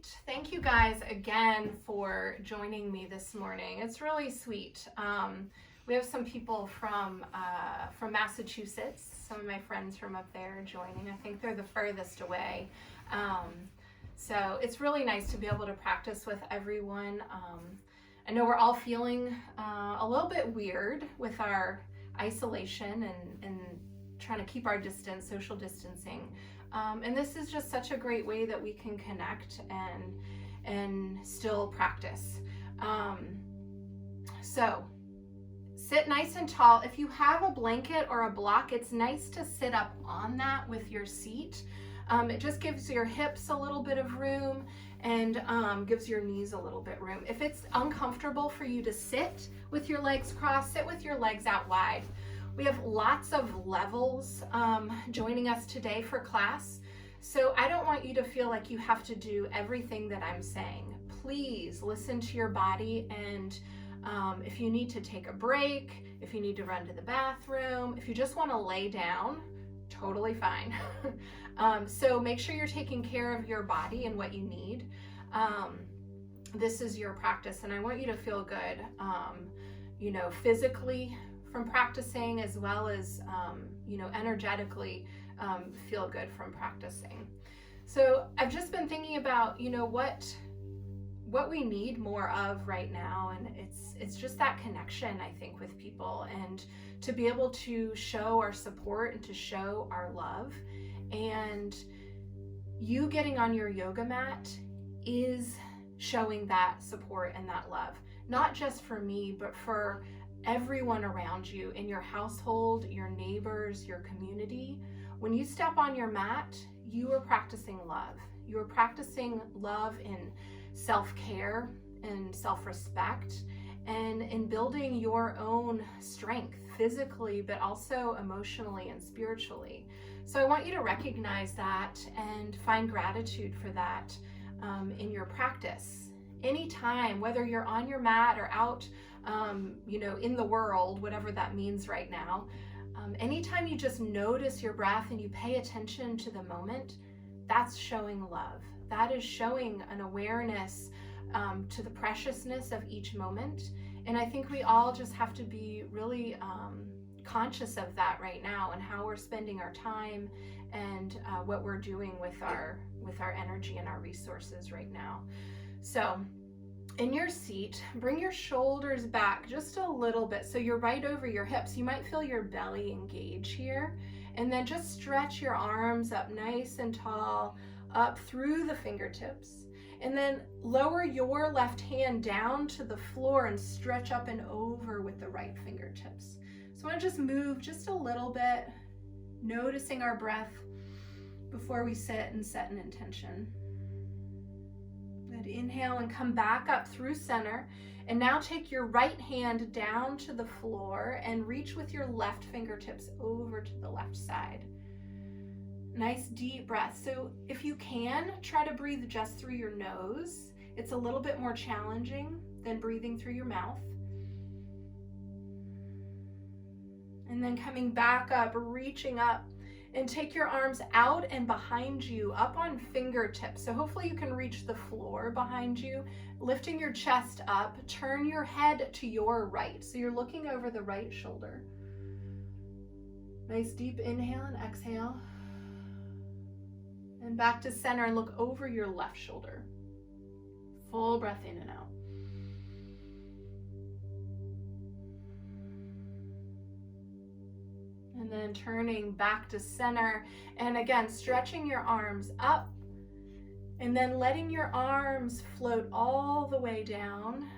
sweet. Thank you guys again for joining me this morning. It's really sweet. We have some people from Massachusetts, some of my friends from up there joining. I think they're the furthest away. So it's really nice to be able to practice with everyone. I know we're all feeling a little bit weird with our isolation and trying to keep our distance, social distancing. And this is just such a great way that we can connect and still practice. So sit nice and tall. If you have a blanket or a block, it's nice to sit up on that with your seat. It just gives your hips a little bit of room and gives your knees a little bit room. If it's uncomfortable for you to sit with your legs crossed, sit with your legs out wide. We have lots of levels joining us today for class, so I don't want you to feel like you have to do everything that I'm saying. Please listen to your body, and if you need to take a break, if you need to run to the bathroom, if you just want to lay down, totally fine. So make sure you're taking care of your body and what you need. This is your practice, and I want you to feel good, physically from practicing, as well as energetically feel good from practicing. So I've just been thinking about what we need more of right now, and it's just that connection, I think, with people, and to be able to show our support and to show our love. And you getting on your yoga mat is showing that support and that love, not just for me, but for everyone around you in your household, your neighbors, your community. When you step on your mat, you are practicing love. You are practicing love in self-care and self-respect, and in building your own strength physically, but also emotionally and spiritually. So I want you to recognize that and find gratitude for that in your practice. Anytime, whether you're on your mat or out in the world, whatever that means right now, anytime you just notice your breath and you pay attention to the moment, that's showing love. That is showing an awareness to the preciousness of each moment. And I think we all just have to be really conscious of that right now, and how we're spending our time and what we're doing with our energy and our resources right now. So in your seat, bring your shoulders back just a little bit so you're right over your hips. You might feel your belly engage here, and then just stretch your arms up nice and tall, up through the fingertips, and then lower your left hand down to the floor and stretch up and over with the right fingertips. So I want to just move just a little bit, noticing our breath before we sit and set an intention. Good. Inhale and come back up through center. And now take your right hand down to the floor and reach with your left fingertips over to the left side. Nice deep breath. So if you can, try to breathe just through your nose. It's a little bit more challenging than breathing through your mouth. And then coming back up, reaching up, and take your arms out and behind you, up on fingertips. So hopefully you can reach the floor behind you, lifting your chest up. Turn your head to your right. So you're looking over the right shoulder. Nice deep inhale and exhale. And back to center and look over your left shoulder. Full breath in and out. And then turning back to center, and again stretching your arms up, and then letting your arms float all the way down,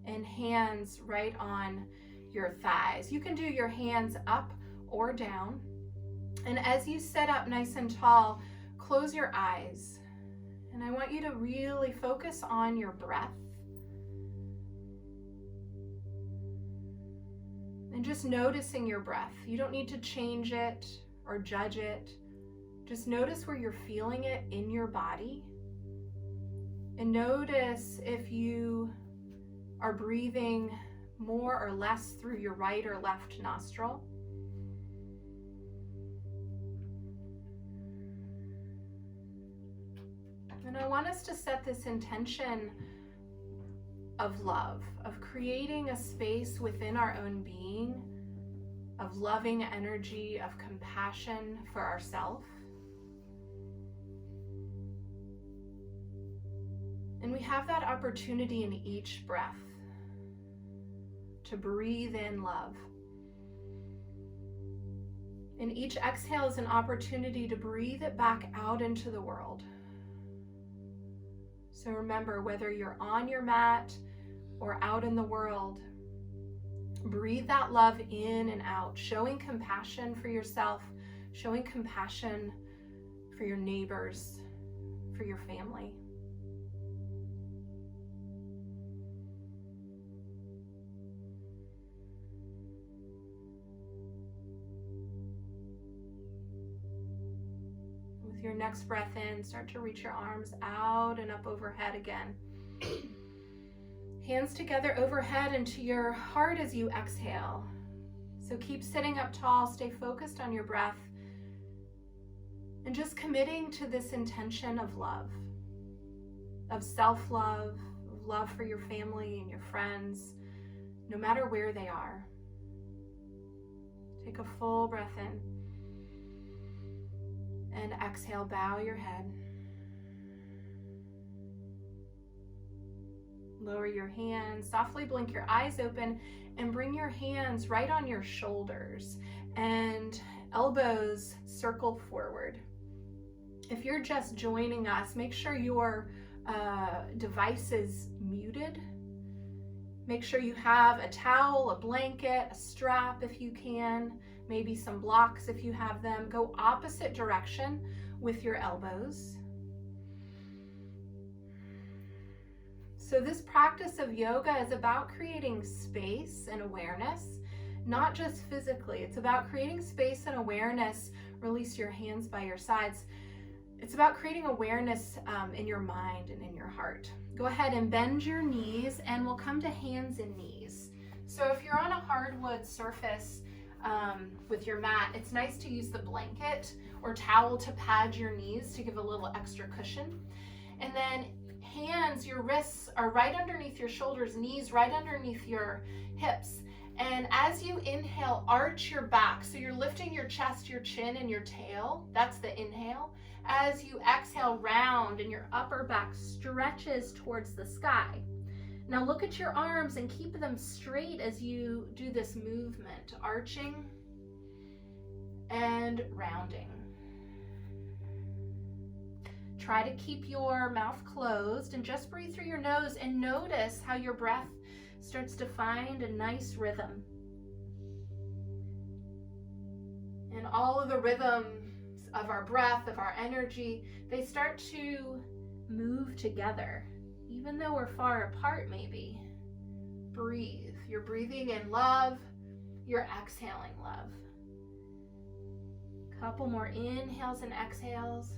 and hands right on your thighs. You can do your hands up or down. And as you sit up nice and tall, close your eyes, and I want you to really focus on your breath. And just noticing your breath. You don't need to change it or judge it. Just notice where you're feeling it in your body. And notice if you are breathing more or less through your right or left nostril. And I want us to set this intention of love, of creating a space within our own being, of loving energy, of compassion for ourselves. And we have that opportunity in each breath to breathe in love. And each exhale is an opportunity to breathe it back out into the world. So remember, whether you're on your mat or out in the world, breathe that love in and out, showing compassion for yourself, showing compassion for your neighbors, for your family. Your next breath in, start to reach your arms out and up overhead again. Hands together overhead and to your heart as you exhale. So keep sitting up tall, stay focused on your breath, and just committing to this intention of love, of self-love, of love for your family and your friends, no matter where they are. Take a full breath in. And exhale, bow your head. Lower your hands, softly blink your eyes open, and bring your hands right on your shoulders and elbows circle forward. If you're just joining us, make sure your device is muted. Make sure you have a towel, a blanket, a strap if you can. Maybe some blocks if you have them. Go opposite direction with your elbows. So this practice of yoga is about creating space and awareness, not just physically. It's about creating space and awareness. Release your hands by your sides. It's about creating awareness in your mind and in your heart. Go ahead and bend your knees, and we'll come to hands and knees. So if you're on a hardwood surface, with your mat, it's nice to use the blanket or towel to pad your knees to give a little extra cushion. And then hands, your wrists are right underneath your shoulders, knees right underneath your hips. And as you inhale, arch your back. So you're lifting your chest, your chin, and your tail. That's the inhale. As you exhale, round, and your upper back stretches towards the sky. Now look at your arms and keep them straight as you do this movement, arching and rounding. Try to keep your mouth closed and just breathe through your nose and notice how your breath starts to find a nice rhythm. And all of the rhythms of our breath, of our energy, they start to move together. Even though we're far apart, maybe. Breathe. You're breathing in love. You're exhaling love. Couple more inhales and exhales.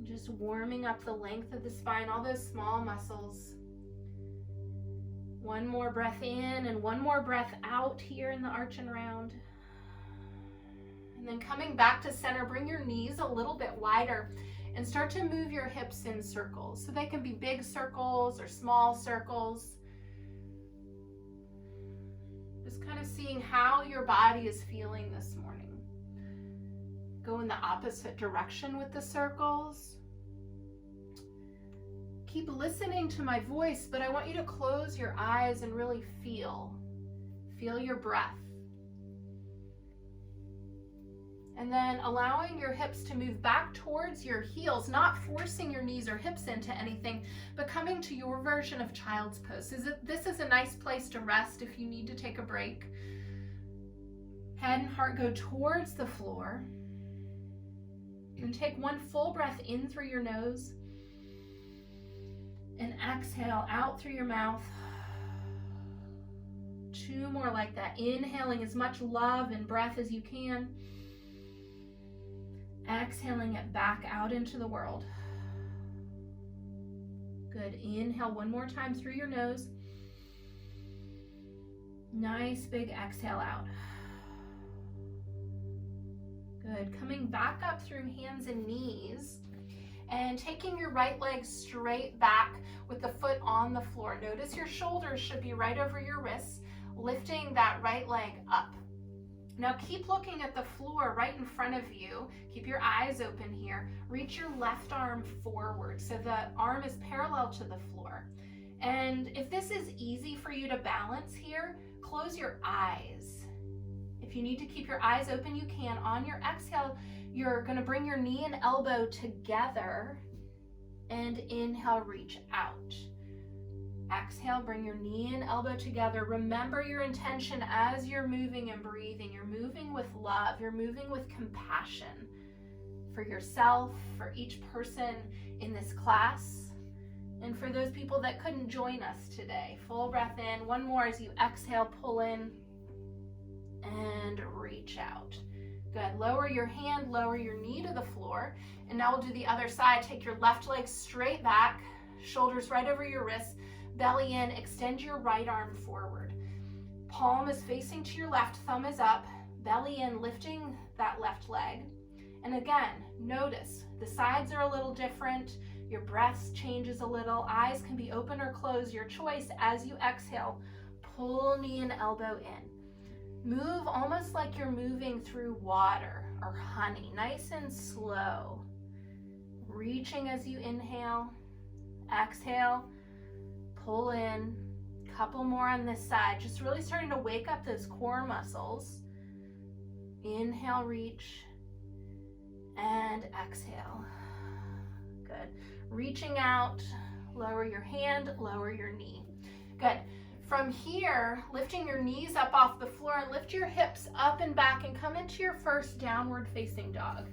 Just warming up the length of the spine, all those small muscles. One more breath in and one more breath out here in the arch and round. And then coming back to center, bring your knees a little bit wider and start to move your hips in circles. So they can be big circles or small circles. Just kind of seeing how your body is feeling this morning. Go in the opposite direction with the circles. Keep listening to my voice, but I want you to close your eyes and really feel your breath. And then allowing your hips to move back towards your heels, not forcing your knees or hips into anything, but coming to your version of child's pose. This is a nice place to rest if you need to take a break. Head and heart go towards the floor. And take one full breath in through your nose. And exhale out through your mouth. Two more like that. Inhaling as much love and breath as you can. Exhaling it back out into the world. Good. Inhale one more time through your nose. Nice big exhale out. Good. Good. Coming back up through hands and knees and taking your right leg straight back with the foot on the floor. Notice your shoulders should be right over your wrists, lifting that right leg up. Now keep looking at the floor right in front of you. Keep your eyes open here. Reach your left arm forward so the arm is parallel to the floor. And if this is easy for you to balance here, close your eyes. If you need to keep your eyes open, you can. On your exhale, you're going to bring your knee and elbow together and inhale, reach out. Exhale, bring your knee and elbow together. Remember your intention as you're moving and breathing. You're moving with love. You're moving with compassion for yourself, for each person in this class, and for those people that couldn't join us today. Full breath in. One more as you exhale, pull in and reach out. Good. Lower your hand, lower your knee to the floor. And now we'll do the other side. Take your left leg straight back, shoulders right over your wrists. Belly in, extend your right arm forward. Palm is facing to your left, thumb is up, belly in, lifting that left leg. And again, notice the sides are a little different, your breath changes a little, eyes can be open or closed, your choice. As you exhale, pull knee and elbow in. Move almost like you're moving through water or honey, nice and slow. Reaching as you inhale, exhale, pull in, couple more on this side, just really starting to wake up those core muscles. Inhale, reach, and exhale. Good. Reaching out, lower your hand, lower your knee. Good. From here, lifting your knees up off the floor and lift your hips up and back and come into your first downward facing dog.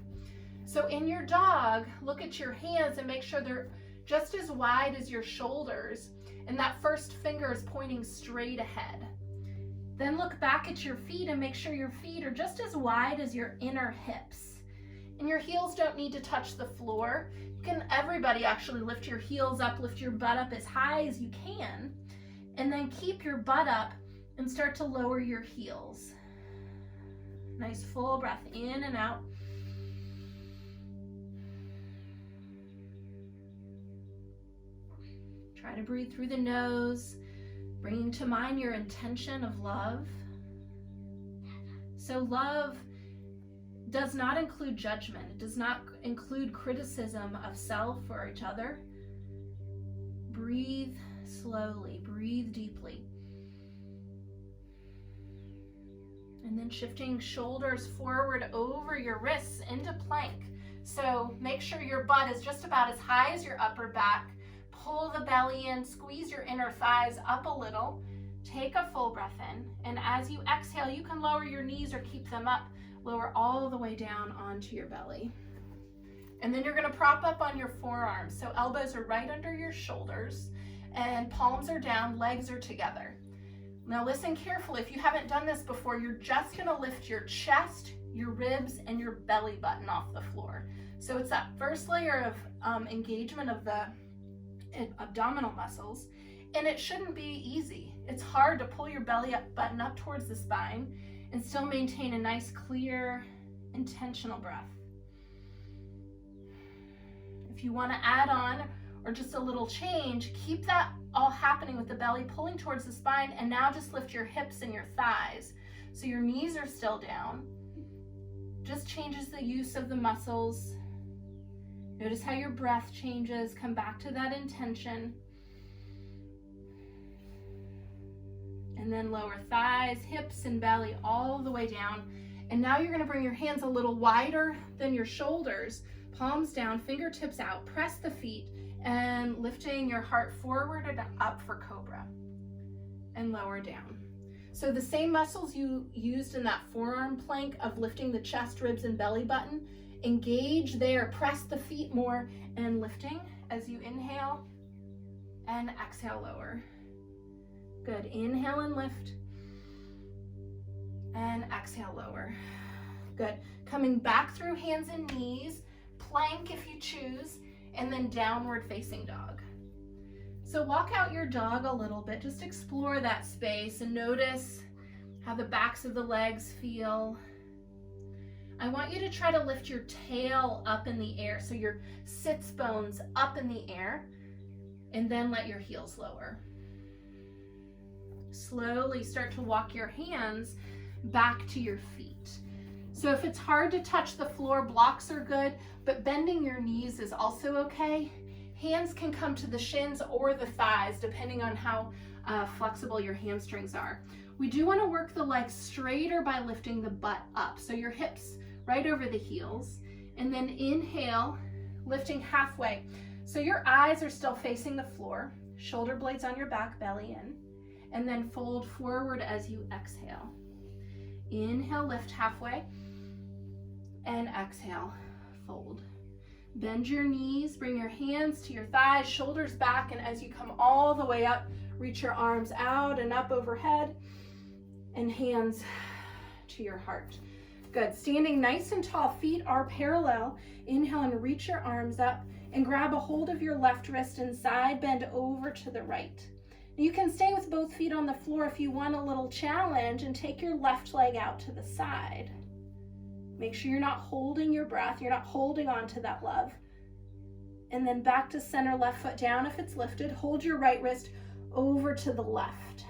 So in your dog, look at your hands and make sure they're just as wide as your shoulders, and that first finger is pointing straight ahead. Then look back at your feet and make sure your feet are just as wide as your inner hips. And your heels don't need to touch the floor. Everybody actually lift your heels up, lift your butt up as high as you can, and then keep your butt up and start to lower your heels. Nice full breath in and out. Try to breathe through the nose, bringing to mind your intention of love. So love does not include judgment. It does not include criticism of self or each other. Breathe slowly, breathe deeply. And then shifting shoulders forward over your wrists into plank. So make sure your butt is just about as high as your upper back. Pull the belly in, squeeze your inner thighs up a little. Take a full breath in, and as you exhale, you can lower your knees or keep them up. Lower all the way down onto your belly. And then you're going to prop up on your forearms. So elbows are right under your shoulders, and palms are down, legs are together. Now listen carefully. If you haven't done this before, you're just going to lift your chest, your ribs, and your belly button off the floor. So it's that first layer of engagement of the abdominal muscles, and it shouldn't be easy. It's hard to pull your belly button up towards the spine and still maintain a nice, clear, intentional breath. If you want to add on or just a little change, keep that all happening with the belly pulling towards the spine, and now just lift your hips and your thighs so your knees are still down. Just changes the use of the muscles. Notice how your breath changes. Come back to that intention. And then lower thighs, hips, and belly all the way down. And now you're going to bring your hands a little wider than your shoulders. Palms down, fingertips out. Press the feet and lifting your heart forward and up for cobra. And lower down. So the same muscles you used in that forearm plank of lifting the chest, ribs, and belly button, engage there. Press the feet more and lifting as you inhale and exhale, lower. Good. Inhale and lift. And exhale, lower. Good. Coming back through hands and knees, plank if you choose, and then downward facing dog. So walk out your dog a little bit. Just explore that space and notice how the backs of the legs feel. I want you to try to lift your tail up in the air, so your sits bones up in the air, and then let your heels lower. Slowly start to walk your hands back to your feet. So if it's hard to touch the floor, blocks are good, but bending your knees is also okay. Hands can come to the shins or the thighs, depending on how flexible your hamstrings are. We do want to work the legs straighter by lifting the butt up. So your hips right over the heels, and then inhale, lifting halfway. So your eyes are still facing the floor, shoulder blades on your back, belly in, and then fold forward as you exhale. Inhale, lift halfway, and exhale, fold. Bend your knees, bring your hands to your thighs, shoulders back, and as you come all the way up, reach your arms out and up overhead, and hands to your heart. Good. Standing nice and tall, feet are parallel. Inhale and reach your arms up and grab a hold of your left wrist and side bend over to the right. You can stay with both feet on the floor if you want a little challenge, and take your left leg out to the side. Make sure you're not holding your breath, you're not holding on to that love. And then back to center, left foot down if it's lifted. Hold your right wrist over to the left.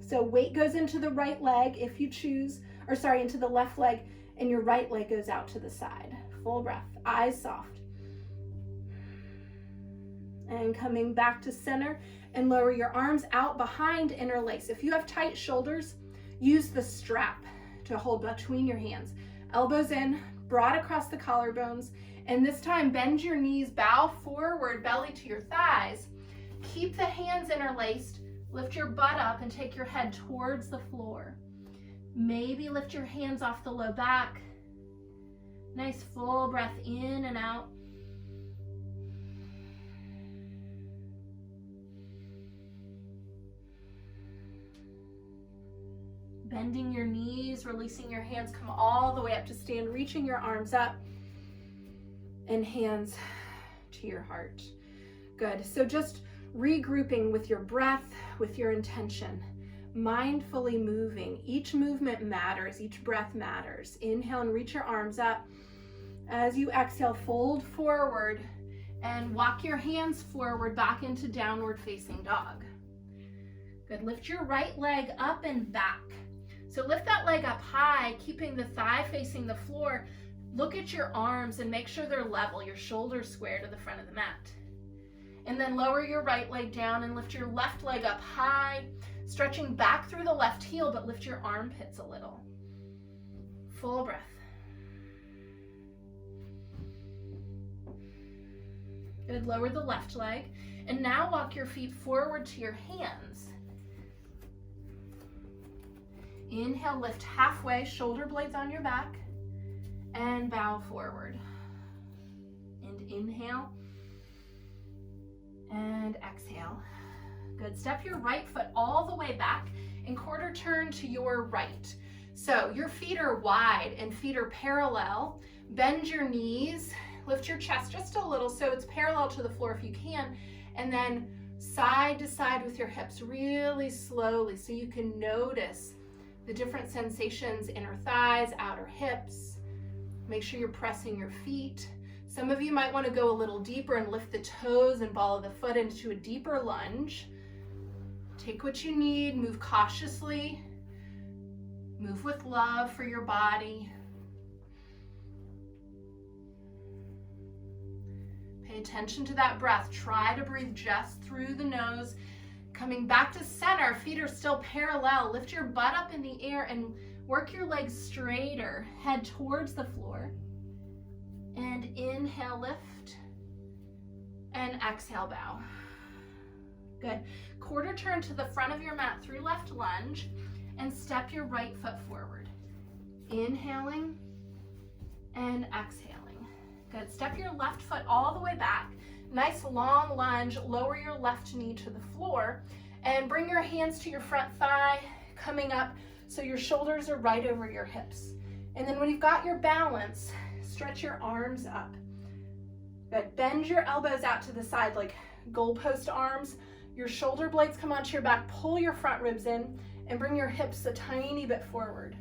So weight goes into the right leg if you choose, or sorry, into the left leg, and your right leg goes out to the side. Full breath, eyes soft. And coming back to center, and lower your arms out behind, interlace. If you have tight shoulders, use the strap to hold between your hands. Elbows in, broad across the collarbones, and this time bend your knees, bow forward, belly to your thighs. Keep the hands interlaced, lift your butt up and take your head towards the floor. Maybe lift your hands off the low back. Nice full breath in and out. Bending your knees, releasing your hands, come all the way up to stand, reaching your arms up and hands to your heart. Good. So just regrouping with your breath, with your intention, mindfully moving. Each movement matters, each breath matters. Inhale and reach your arms up. As you exhale, fold forward and walk your hands forward back into downward facing dog. Good. Lift your right leg up and back. So lift that leg up high, keeping the thigh facing the floor. Look at your arms and make sure they're level, your shoulders square to the front of the mat. And then lower your right leg down and lift your left leg up high, stretching back through the left heel, but lift your armpits a little. Full breath. Good, lower the left leg. And now walk your feet forward to your hands. Inhale, lift halfway, shoulder blades on your back, and bow forward. And inhale, and exhale. Good, step your right foot all the way back and quarter turn to your right. So your feet are wide and feet are parallel. Bend your knees, lift your chest just a little so it's parallel to the floor if you can, and then side to side with your hips really slowly so you can notice the different sensations, inner thighs, outer hips. Make sure you're pressing your feet. Some of you might want to go a little deeper and lift the toes and ball of the foot into a deeper lunge. Take what you need, move cautiously, move with love for your body. Pay attention to that breath. Try to breathe just through the nose. Coming back to center, feet are still parallel. Lift your butt up in the air and work your legs straighter. Head towards the floor. And inhale, lift. And exhale, bow. Good. Quarter turn to the front of your mat through left lunge and step your right foot forward. Inhaling and exhaling. Good. Step your left foot all the way back. Nice long lunge, lower your left knee to the floor and bring your hands to your front thigh, coming up so your shoulders are right over your hips. And then when you've got your balance, stretch your arms up. Good. Bend your elbows out to the side like goalpost arms. Your shoulder blades come onto your back, pull your front ribs in and bring your hips a tiny bit forward.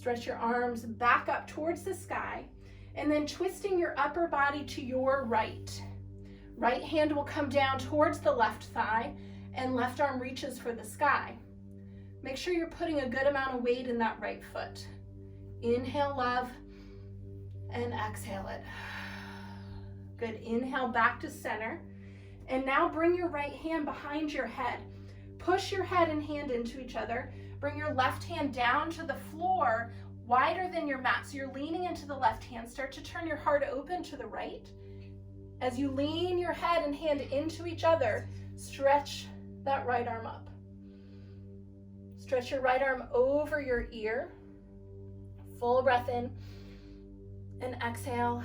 Stretch your arms back up towards the sky, and then twisting your upper body to your right. Right hand will come down towards the left thigh, and left arm reaches for the sky. Make sure you're putting a good amount of weight in that right foot. Inhale, love, and exhale it. Good. Inhale back to center. And now bring your right hand behind your head. Push your head and hand into each other. Bring your left hand down to the floor, wider than your mat. So you're leaning into the left hand. Start to turn your heart open to the right. As you lean your head and hand into each other, stretch that right arm up. Stretch your right arm over your ear. Full breath in and exhale.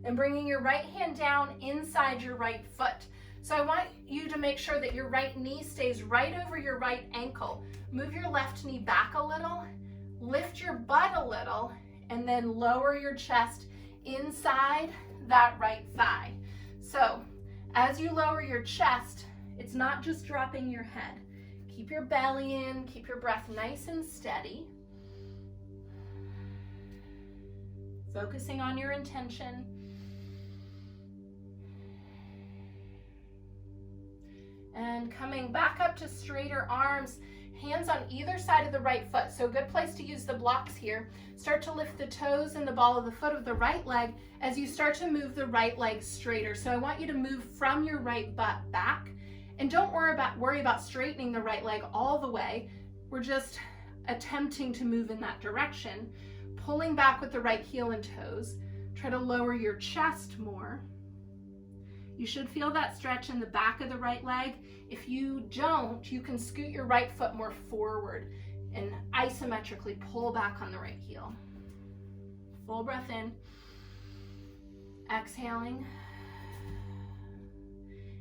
And bringing your right hand down inside your right foot. So I want you to make sure that your right knee stays right over your right ankle. Move your left knee back a little, lift your butt a little, and then lower your chest inside that right thigh. So as you lower your chest, it's not just dropping your head. Keep your belly in, keep your breath nice and steady. Focusing on your intention. And coming back up to straighter arms, hands on either side of the right foot. So a good place to use the blocks here. Start to lift the toes and the ball of the foot of the right leg as you start to move the right leg straighter. So I want you to move from your right butt back. And don't worry about straightening the right leg all the way. We're just attempting to move in that direction. Pulling back with the right heel and toes. Try to lower your chest more. You should feel that stretch in the back of the right leg. If you don't, you can scoot your right foot more forward and isometrically pull back on the right heel. Full breath in. Exhaling.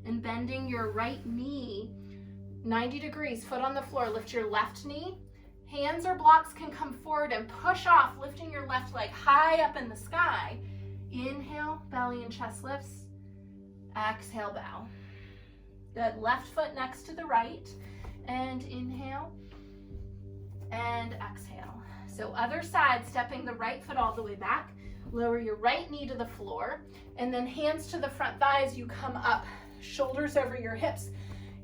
And bending your right knee 90 degrees, foot on the floor. Lift your left knee. Hands or blocks can come forward and push off, lifting your left leg high up in the sky. Inhale, belly and chest lifts. Exhale, bow. Good. Left foot next to the right. And inhale. And exhale. So other side, stepping the right foot all the way back. Lower your right knee to the floor. And then hands to the front thigh as you come up. Shoulders over your hips.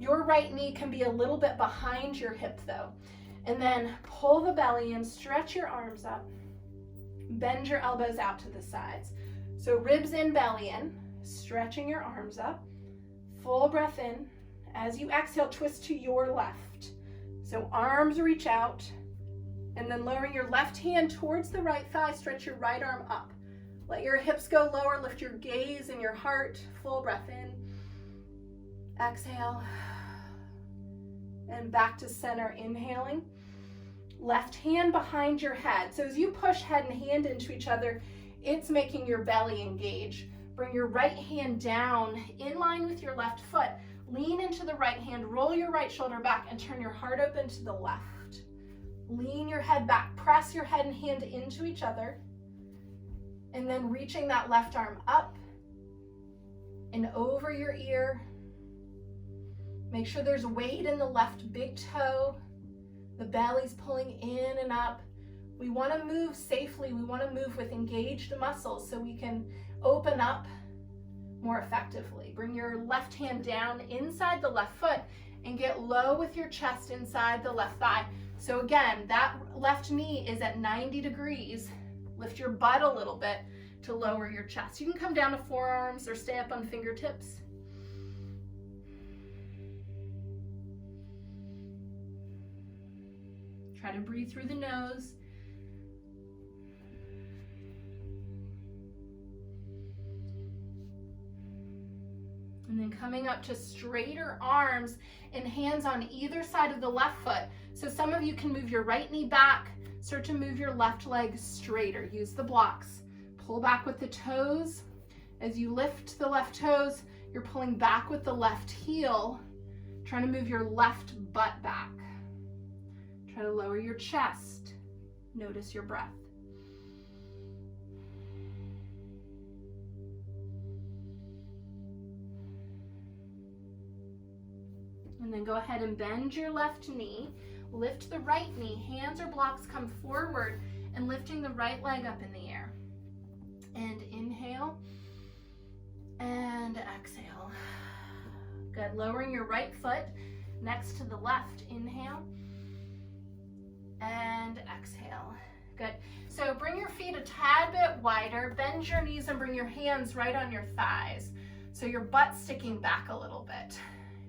Your right knee can be a little bit behind your hip though. And then pull the belly in, stretch your arms up. Bend your elbows out to the sides. So ribs in, belly in. Stretching your arms up, full breath in. As you exhale, twist to your left. So arms reach out, and then lowering your left hand towards the right thigh, stretch your right arm up. Let your hips go lower, lift your gaze and your heart, full breath in. Exhale, and back to center, inhaling. Left hand behind your head. So as you push head and hand into each other, it's making your belly engage. Bring your right hand down in line with your left foot. Lean into the right hand, roll your right shoulder back and turn your heart open to the left. Lean your head back, press your head and hand into each other. And then reaching that left arm up and over your ear. Make sure there's weight in the left big toe. The belly's pulling in and up. We want to move safely. We want to move with engaged muscles so we can open up more effectively. Bring your left hand down inside the left foot and get low with your chest inside the left thigh. So again, that left knee is at 90 degrees. Lift your butt a little bit to lower your chest. You can come down to forearms or stay up on fingertips. Try to breathe through the nose. And then coming up to straighter arms and hands on either side of the left foot. So some of you can move your right knee back, start to move your left leg straighter. Use the blocks. Pull back with the toes. As you lift the left toes, you're pulling back with the left heel, trying to move your left butt back. Try to lower your chest. Notice your breath. And then go ahead and bend your left knee. Lift the right knee. Hands or blocks come forward and lifting the right leg up in the air. And inhale and exhale. Good. Lowering your right foot next to the left. Inhale and exhale. Good. So bring your feet a tad bit wider, bend your knees and bring your hands right on your thighs. So your butt's sticking back a little bit.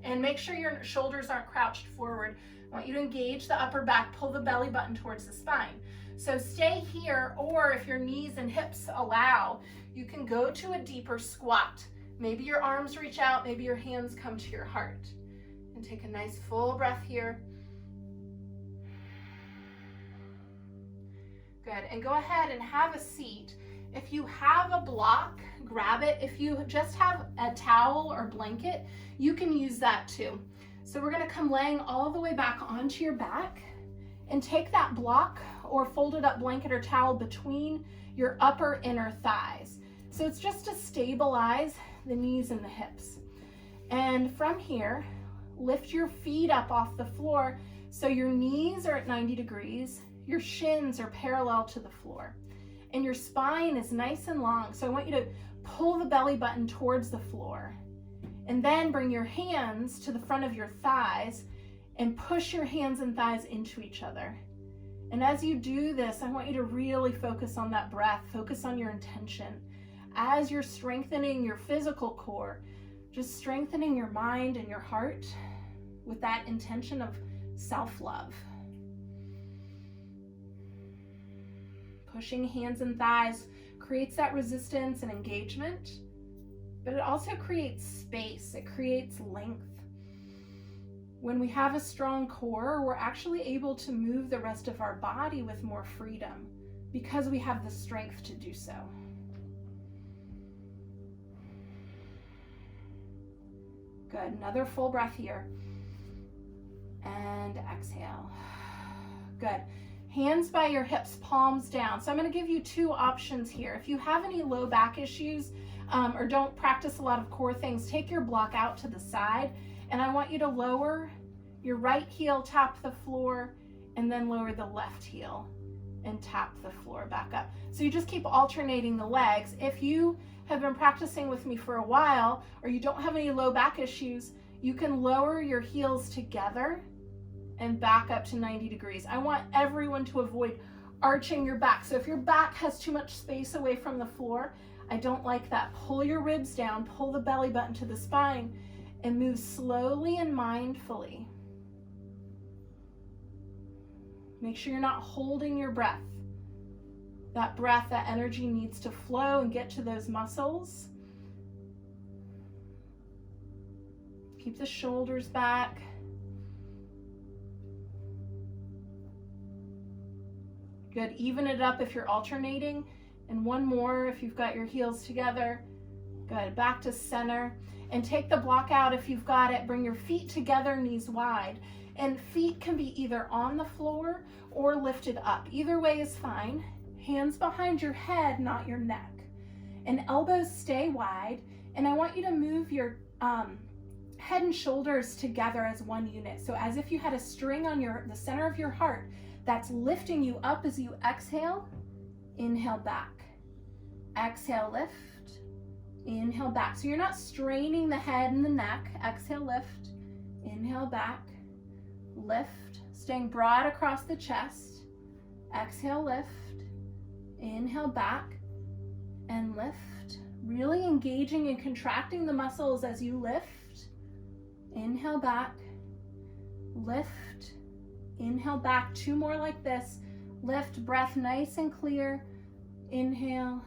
And make sure your shoulders aren't crouched forward. I want you to engage the upper back, pull the belly button towards the spine. So stay here, or if your knees and hips allow, you can go to a deeper squat. Maybe your arms reach out, maybe your hands come to your heart. And take a nice full breath here. Good, and go ahead and have a seat. If you have a block, grab it. If you just have a towel or blanket, you can use that too. So we're gonna come laying all the way back onto your back and take that block or folded up blanket or towel between your upper inner thighs. So it's just to stabilize the knees and the hips. And from here, lift your feet up off the floor so your knees are at 90 degrees, your shins are parallel to the floor, and your spine is nice and long. So I want you to pull the belly button towards the floor, and then bring your hands to the front of your thighs and push your hands and thighs into each other. And as you do this, I want you to really focus on that breath, focus on your intention. As you're strengthening your physical core, just strengthening your mind and your heart with that intention of self-love. Pushing hands and thighs creates that resistance and engagement, but it also creates space, it creates length. When we have a strong core, we're actually able to move the rest of our body with more freedom because we have the strength to do so. Good, another full breath here. And exhale. Good. Hands by your hips, palms down. So I'm going to give you two options here. If you have any low back issues or don't practice a lot of core things, take your block out to the side, and I want you to lower your right heel, tap the floor, and then lower the left heel and tap the floor back up. So you just keep alternating the legs. If you have been practicing with me for a while, or you don't have any low back issues, you can lower your heels together and back up to 90 degrees. I want everyone to avoid arching your back. So if your back has too much space away from the floor, I don't like that. Pull your ribs down, pull the belly button to the spine, and move slowly and mindfully. Make sure you're not holding your breath. That breath, that energy needs to flow and get to those muscles. Keep the shoulders back. Good, even it up if you're alternating. And one more if you've got your heels together. Good, back to center. And take the block out if you've got it. Bring your feet together, knees wide. And feet can be either on the floor or lifted up. Either way is fine. Hands behind your head, not your neck. And elbows stay wide. And I want you to move your head and shoulders together as one unit. So as if you had a string on the center of your heart that's lifting you up as you exhale. Inhale back. Exhale, lift. Inhale back. So you're not straining the head and the neck. Exhale, lift. Inhale back. Lift. Staying broad across the chest. Exhale, lift. Inhale back and lift. Really engaging and contracting the muscles as you lift. Inhale back. Lift. Inhale back. Two more like this. Lift, breath nice and clear. Inhale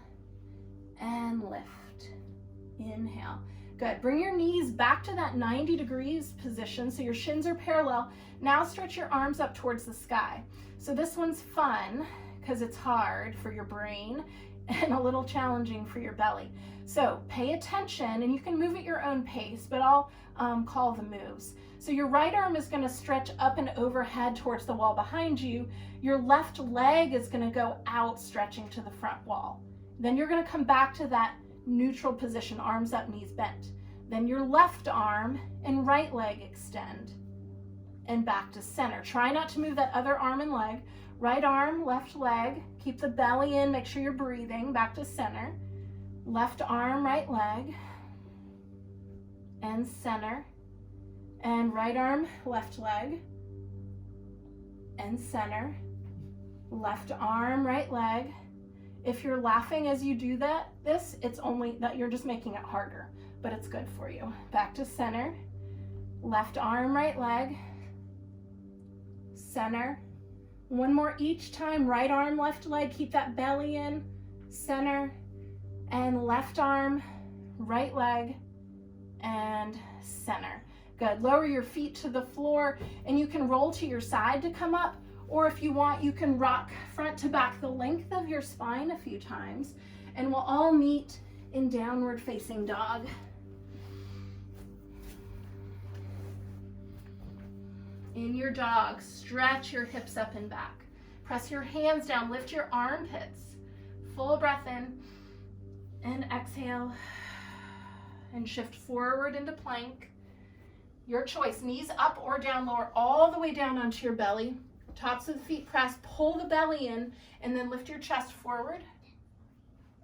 and lift. Inhale. Good. Bring your knees back to that 90 degrees position so your shins are parallel. Now stretch your arms up towards the sky. So this one's fun because it's hard for your brain and a little challenging for your belly. So pay attention, and you can move at your own pace, but I'll call the moves. So your right arm is going to stretch up and overhead towards the wall behind you. Your left leg is going to go out, stretching to the front wall. Then you're going to come back to that neutral position, arms up, knees bent. Then your left arm and right leg extend. and back to center. Try not to move that other arm and leg. Right arm, left leg. Keep the belly in, make sure you're breathing. Back to center. Left arm, right leg. And center. And right arm, left leg. And center. Left arm, right leg. If you're laughing as you do this, it's only that you're just making it harder, but it's good for you. Back to center. Left arm, right leg. Center. One more each time. Right arm, left leg. Keep that belly in. Center. And left arm, right leg, and center. Good. Lower your feet to the floor, and you can roll to your side to come up, or if you want, you can rock front to back the length of your spine a few times, and we'll all meet in downward facing dog. In your dog, stretch your hips up and back. Press your hands down, lift your armpits. Full breath in, and exhale, and shift forward into plank. Your choice, knees up or down, lower all the way down onto your belly. Tops of the feet press, pull the belly in, and then lift your chest forward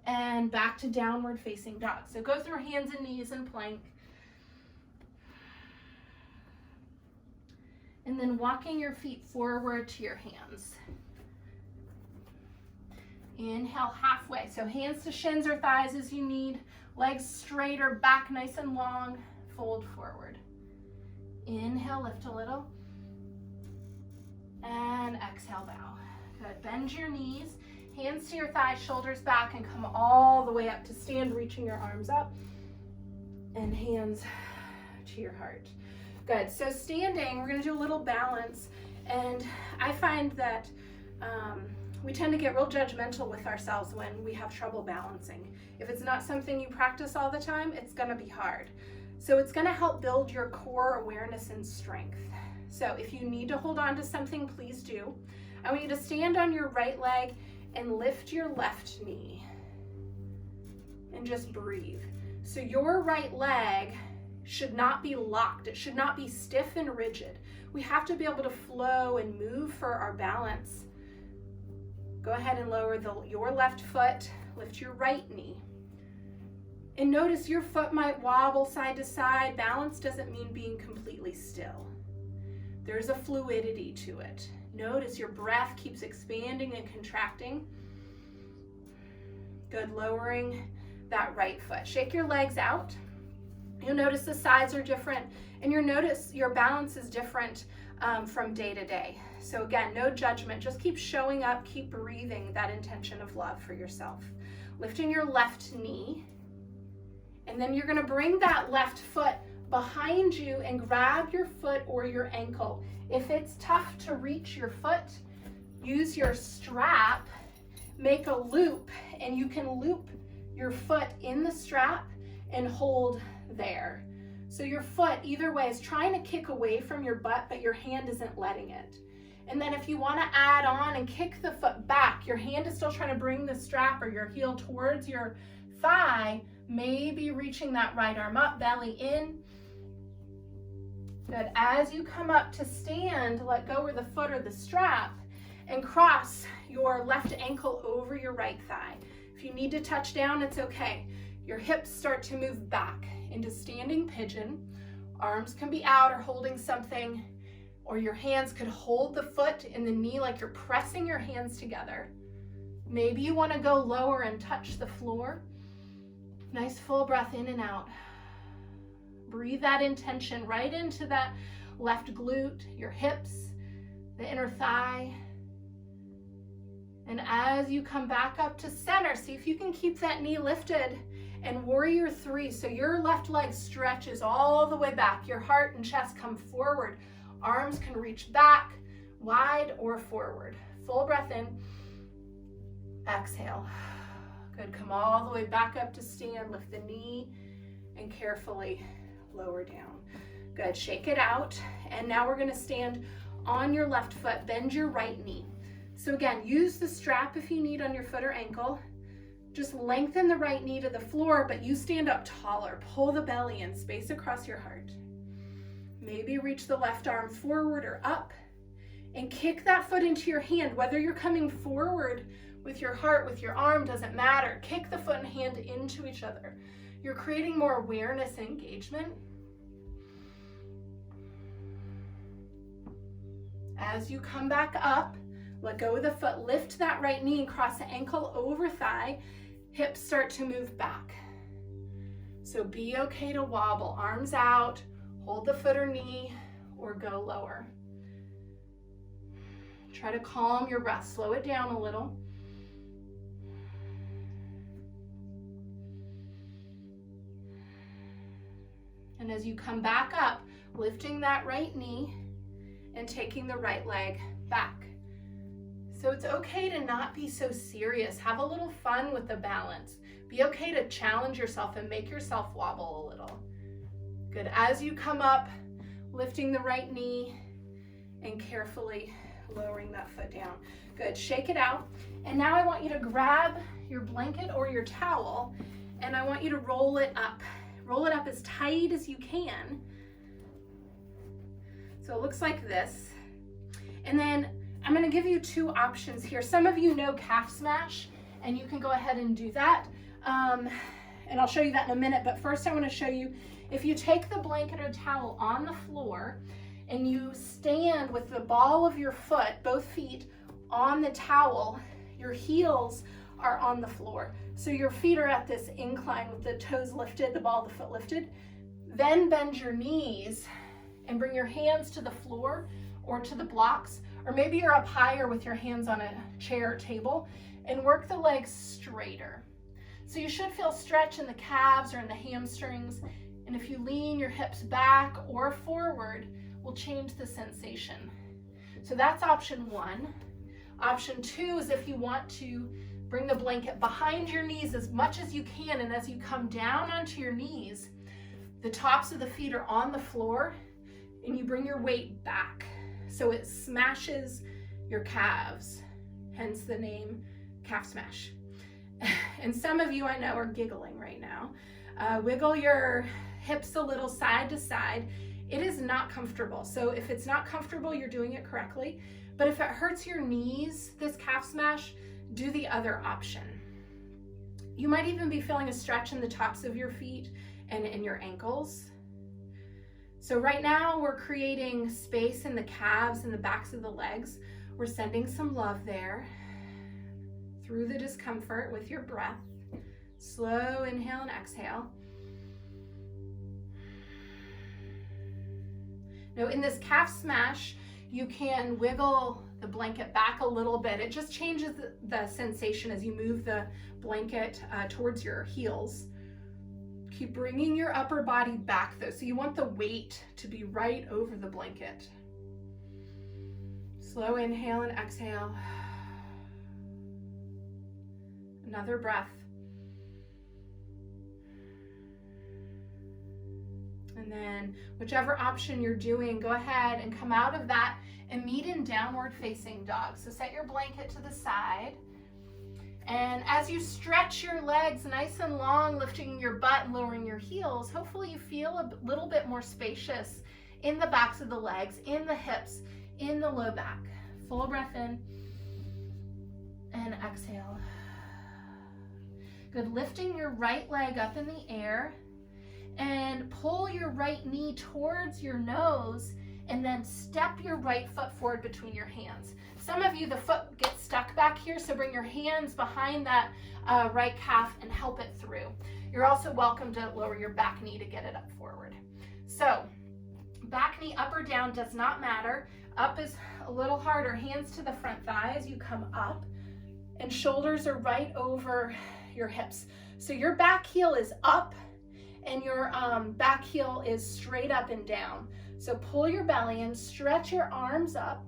and back to downward facing dog. So go through hands and knees in plank. And then walking your feet forward to your hands. Inhale halfway. So hands to shins or thighs as you need. Legs straight or back nice and long. Fold forward. Inhale, lift a little. And exhale, bow. Good. Bend your knees. Hands to your thighs, shoulders back, and come all the way up to stand, reaching your arms up. And hands to your heart. Good. So standing, we're going to do a little balance. And I find that we tend to get real judgmental with ourselves when we have trouble balancing. If it's not something you practice all the time, it's going to be hard. So it's going to help build your core awareness and strength. So if you need to hold on to something, please do. I want you to stand on your right leg and lift your left knee. And just breathe. So your right leg should not be locked. It should not be stiff and rigid. We have to be able to flow and move for our balance. Go ahead and lower your left foot, lift your right knee. And notice your foot might wobble side to side. Balance doesn't mean being completely still. There's a fluidity to it. Notice your breath keeps expanding and contracting. Good, lowering that right foot. Shake your legs out. You'll notice the sides are different, and you'll notice your balance is different from day to day. So again, no judgment, just keep showing up, keep breathing that intention of love for yourself. Lifting your left knee, and then you're gonna bring that left foot behind you and grab your foot or your ankle. If it's tough to reach your foot, use your strap, make a loop, and you can loop your foot in the strap and hold there. So your foot, either way, is trying to kick away from your butt, but your hand isn't letting it. And then if you want to add on and kick the foot back, your hand is still trying to bring the strap or your heel towards your thigh, maybe reaching that right arm up, belly in. Good. As you come up to stand, let go of the foot or the strap and cross your left ankle over your right thigh. If you need to touch down, it's okay. Your hips start to move back into standing pigeon. Arms can be out or holding something, or your hands could hold the foot and the knee like you're pressing your hands together. Maybe you want to go lower and touch the floor. Nice full breath in and out. Breathe that intention right into that left glute, your hips, the inner thigh. And as you come back up to center, see if you can keep that knee lifted. And warrior three, so your left leg stretches all the way back. Your heart and chest come forward. Arms can reach back, wide or forward. Full breath in. Exhale. Good, come all the way back up to stand. Lift the knee and carefully lower down. Good, shake it out. And now we're gonna stand on your left foot, bend your right knee. So again, use the strap if you need on your foot or ankle. Just lengthen the right knee to the floor, but you stand up taller. Pull the belly in, space across your heart. Maybe reach the left arm forward or up and kick that foot into your hand. Whether you're coming forward with your heart, with your arm, doesn't matter. Kick the foot and hand into each other. You're creating more awareness and engagement. As you come back up, let go of the foot, lift that right knee and cross the ankle over thigh. Hips start to move back. So be okay to wobble, arms out, hold the foot or knee, or go lower. Try to calm your breath, slow it down a little. And as you come back up, lifting that right knee and taking the right leg back. So it's okay to not be so serious. Have a little fun with the balance. Be okay to challenge yourself and make yourself wobble a little. Good. As you come up, lifting the right knee and carefully lowering that foot down. Good. Shake it out. And now I want you to grab your blanket or your towel and I want you to roll it up. Roll it up as tight as you can. So it looks like this. And then I'm going to give you two options here. Some of you know calf smash, and you can go ahead and do that. And I'll show you that in a minute, but first I want to show you, if you take the blanket or towel on the floor and you stand with the ball of your foot, both feet, on the towel, your heels are on the floor. So your feet are at this incline with the toes lifted, the ball of the foot lifted. Then bend your knees and bring your hands to the floor or to the blocks, or maybe you're up higher with your hands on a chair or table, and work the legs straighter. So you should feel stretch in the calves or in the hamstrings, and if you lean your hips back or forward, will change the sensation. So that's option one. Option two is if you want to bring the blanket behind your knees as much as you can, and as you come down onto your knees, the tops of the feet are on the floor, and you bring your weight back. So it smashes your calves, hence the name calf smash. And some of you I know are giggling right now. Wiggle your hips a little side to side. It is not comfortable. So if it's not comfortable, you're doing it correctly. But if it hurts your knees, this calf smash, do the other option. You might even be feeling a stretch in the tops of your feet and in your ankles. So right now we're creating space in the calves and the backs of the legs. We're sending some love there through the discomfort with your breath. Slow inhale and exhale. Now in this calf smash, you can wiggle the blanket back a little bit. It just changes the sensation as you move the blanket towards your heels. Keep bringing your upper body back though. So you want the weight to be right over the blanket. Slow inhale and exhale. Another breath. And then whichever option you're doing, go ahead and come out of that and meet in downward facing dog. So set your blanket to the side. And as you stretch your legs nice and long, lifting your butt and lowering your heels, hopefully you feel a little bit more spacious in the backs of the legs, in the hips, in the low back. Full breath in and exhale. Good. Lifting your right leg up in the air and pull your right knee towards your nose and then step your right foot forward between your hands. Some of you, the foot gets stuck back here, so bring your hands behind that right calf and help it through. You're also welcome to lower your back knee to get it up forward. So back knee up or down does not matter. Up is a little harder. Hands to the front thigh as you come up, and shoulders are right over your hips. So your back heel is up and your back heel is straight up and down. So pull your belly in, stretch your arms up,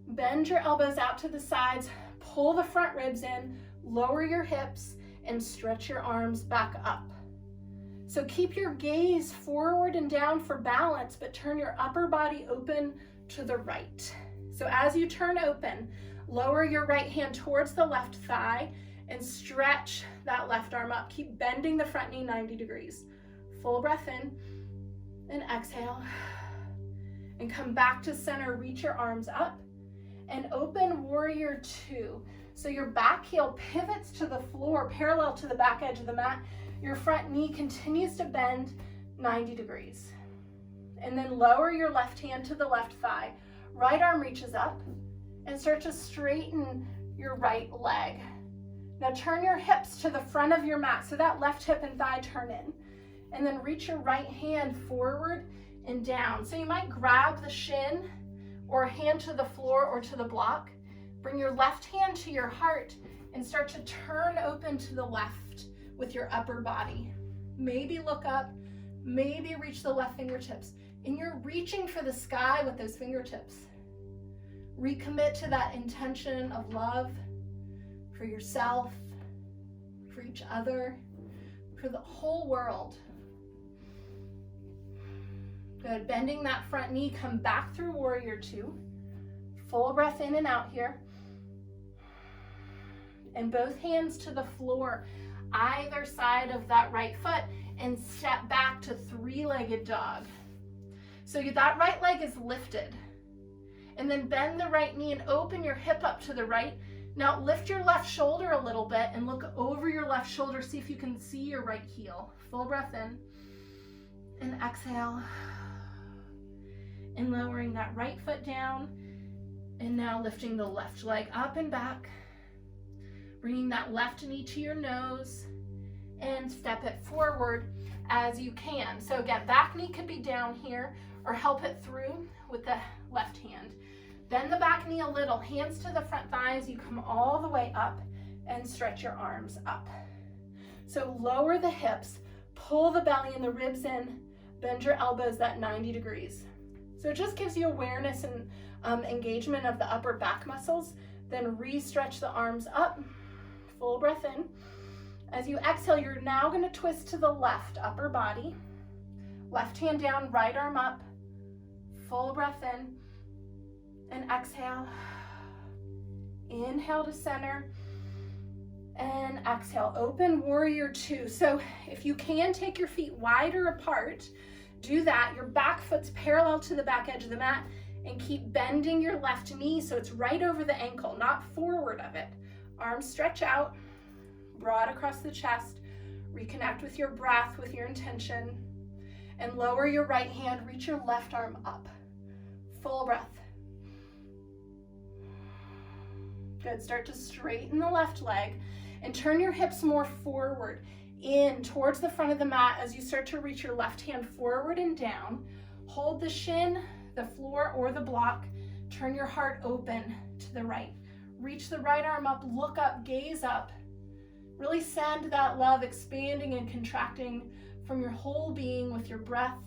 bend your elbows out to the sides, pull the front ribs in, lower your hips, and stretch your arms back up. So keep your gaze forward and down for balance, but turn your upper body open to the right. So as you turn open, lower your right hand towards the left thigh and stretch that left arm up. Keep bending the front knee 90 degrees. Full breath in And exhale. And come back to center, reach your arms up and open warrior two. So your back heel pivots to the floor parallel to the back edge of the mat. Your front knee continues to bend 90 degrees. And then lower your left hand to the left thigh. Right arm reaches up and start to straighten your right leg. Now turn your hips to the front of your mat so that left hip and thigh turn in. And then reach your right hand forward and down. So you might grab the shin or a hand to the floor or to the block. Bring your left hand to your heart and start to turn open to the left with your upper body. Maybe look up, maybe reach the left fingertips. And you're reaching for the sky with those fingertips. Recommit to that intention of love for yourself, for each other, for the whole world. Good, bending that front knee, come back through warrior two. Full breath in and out here. And both hands to the floor, either side of that right foot, and step back to three-legged dog. So that right leg is lifted. And then bend the right knee and open your hip up to the right. Now lift your left shoulder a little bit and look over your left shoulder, see if you can see your right heel. Full breath in and exhale. And lowering that right foot down, and now lifting the left leg up and back, bringing that left knee to your nose, and step it forward as you can. So again, back knee could be down here, or help it through with the left hand. Bend the back knee a little, hands to the front thighs, you come all the way up, and stretch your arms up. So lower the hips, pull the belly and the ribs in, bend your elbows that 90 degrees. So it just gives you awareness and engagement of the upper back muscles. Then re-stretch the arms up, full breath in. As you exhale, you're now gonna twist to the left upper body. Left hand down, right arm up, full breath in, and exhale. Inhale to center, and exhale, open warrior two. So if you can take your feet wider apart, do that. Your back foot's parallel to the back edge of the mat, and keep bending your left knee so it's right over the ankle, not forward of it. Arms stretch out, broad across the chest. Reconnect with your breath, with your intention, and lower your right hand, reach your left arm up. Full breath. Good, start to straighten the left leg and turn your hips more forward, in towards the front of the mat as you start to reach your left hand forward and down. Hold the shin, the floor, or the block. Turn your heart open to the right. Reach the right arm up, look up, gaze up. Really send that love expanding and contracting from your whole being with your breath.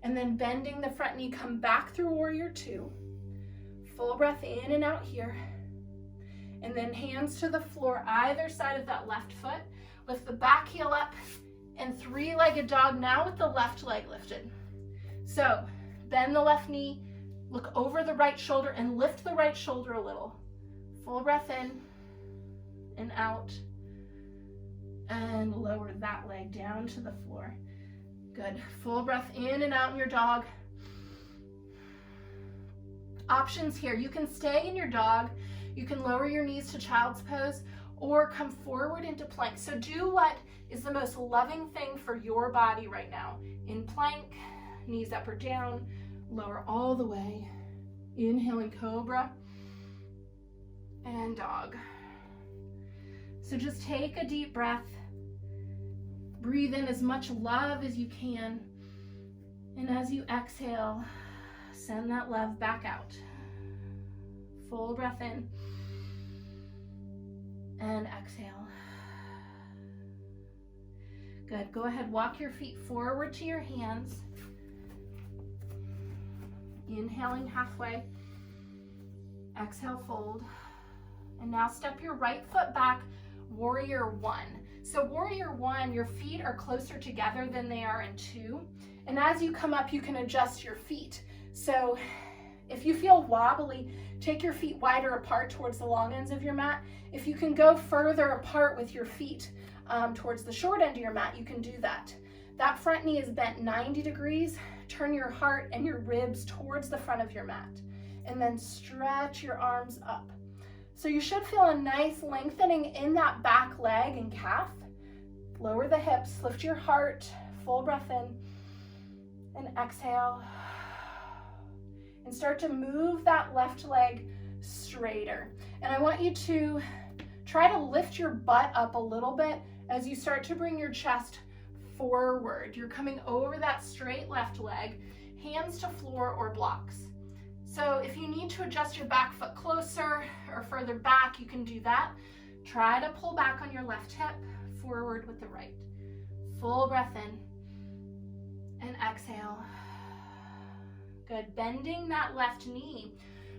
And then bending the front knee, come back through warrior two. Full breath in and out here. And then hands to the floor, either side of that left foot. Lift the back heel up and three-legged dog now with the left leg lifted. So bend the left knee, look over the right shoulder and lift the right shoulder a little. Full breath in and out. And lower that leg down to the floor. Good. Full breath in and out in your dog. Options here. You can stay in your dog. You can lower your knees to child's pose or come forward into plank. So do what is the most loving thing for your body right now. In plank, knees up or down, lower all the way. Inhaling cobra and dog. So just take a deep breath. Breathe in as much love as you can. And as you exhale, send that love back out. Full breath in and exhale. Good. Go ahead, walk your feet forward to your hands. Inhaling halfway. Exhale, fold. And now step your right foot back, warrior one. So warrior one, your feet are closer together than they are in two. And as you come up, you can adjust your feet. So If you feel wobbly, take your feet wider apart towards the long ends of your mat. If you can go further apart with your feet towards the short end of your mat, you can do that. That front knee is bent 90 degrees. Turn your heart and your ribs towards the front of your mat, and then stretch your arms up. So you should feel a nice lengthening in that back leg and calf. Lower the hips, lift your heart, full breath in, and exhale. And start to move that left leg straighter. And I want you to try to lift your butt up a little bit as you start to bring your chest forward. You're coming over that straight left leg, hands to floor or blocks. So if you need to adjust your back foot closer or further back, you can do that. Try to pull back on your left hip, forward with the right. Full breath in and exhale. Good. Bending that left knee.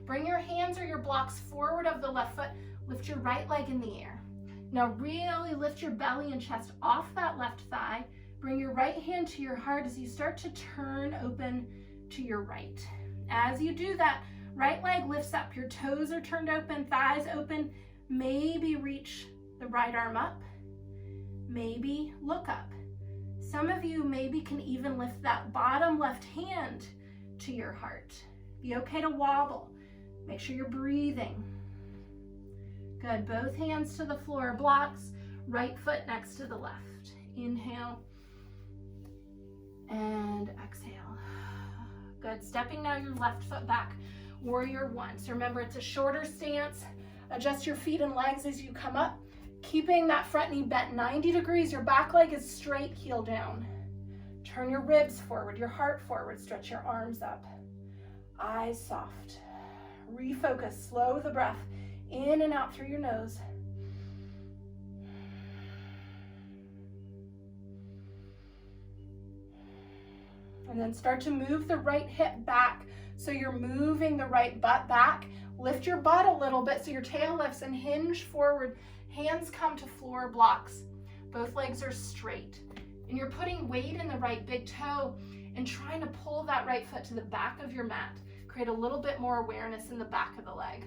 Bring your hands or your blocks forward of the left foot. Lift your right leg in the air. Now really lift your belly and chest off that left thigh. Bring your right hand to your heart as you start to turn open to your right. As you do that, right leg lifts up. Your toes are turned open, thighs open. Maybe reach the right arm up. Maybe look up. Some of you maybe can even lift that bottom left hand to your heart. Be okay to wobble. Make sure you're breathing. Good. Both hands to the floor, blocks. Right foot next to the left. Inhale and exhale. Good. Stepping now your left foot back. Warrior one. So remember, it's a shorter stance. Adjust your feet and legs as you come up. Keeping that front knee bent 90 degrees. Your back leg is straight, heel down. Turn your ribs forward, your heart forward. Stretch your arms up. Eyes soft. Refocus. Slow the breath in and out through your nose. And then start to move the right hip back. So you're moving the right butt back. Lift your butt a little bit so your tail lifts and hinge forward. Hands come to floor, blocks. Both legs are straight. And you're putting weight in the right big toe and trying to pull that right foot to the back of your mat. Create a little bit more awareness in the back of the leg.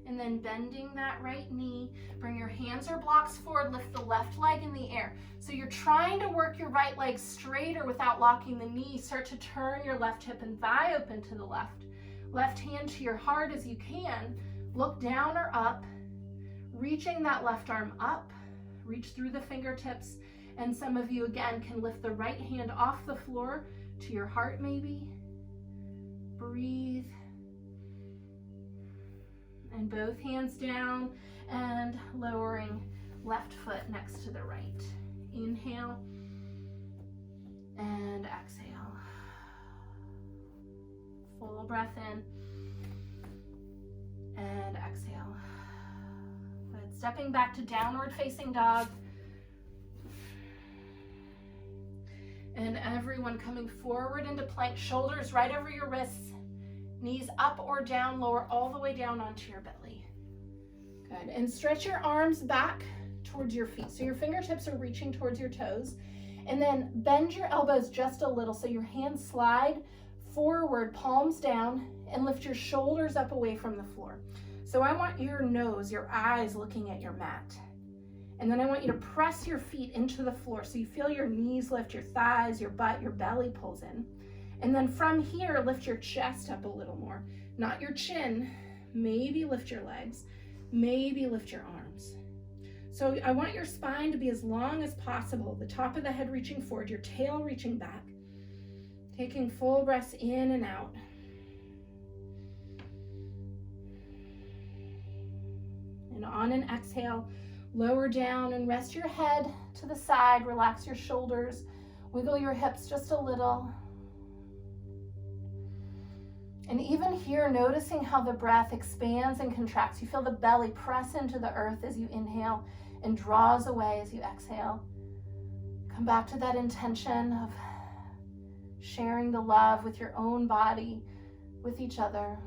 And then bending that right knee, bring your hands or blocks forward, lift the left leg in the air. So you're trying to work your right leg straighter without locking the knee. Start to turn your left hip and thigh open to the left. Left hand to your heart as you can. Look down or up, reaching that left arm up. Reach through the fingertips. And some of you, again, can lift the right hand off the floor to your heart maybe. Breathe. And both hands down and lowering left foot next to the right. Inhale and exhale. Full breath in and exhale. Good. Stepping back to downward facing dog. And everyone coming forward into plank, shoulders right over your wrists. Knees up or down, lower all the way down onto your belly. Good. And stretch your arms back towards your feet. So your fingertips are reaching towards your toes. And then bend your elbows just a little so your hands slide forward, palms down, and lift your shoulders up away from the floor. So I want your nose, your eyes looking at your mat. And then I want you to press your feet into the floor so you feel your knees lift, your thighs, your butt, your belly pulls in. And then from here, lift your chest up a little more. Not your chin. Maybe lift your legs. Maybe lift your arms. So I want your spine to be as long as possible. The top of the head reaching forward, your tail reaching back. Taking full breaths in and out. And on an exhale, lower down and rest your head to the side. Relax your shoulders. Wiggle your hips just a little. And even here, noticing how the breath expands and contracts. You feel the belly press into the earth as you inhale and draws away as you exhale. Come back to that intention of sharing the love with your own body, with each other.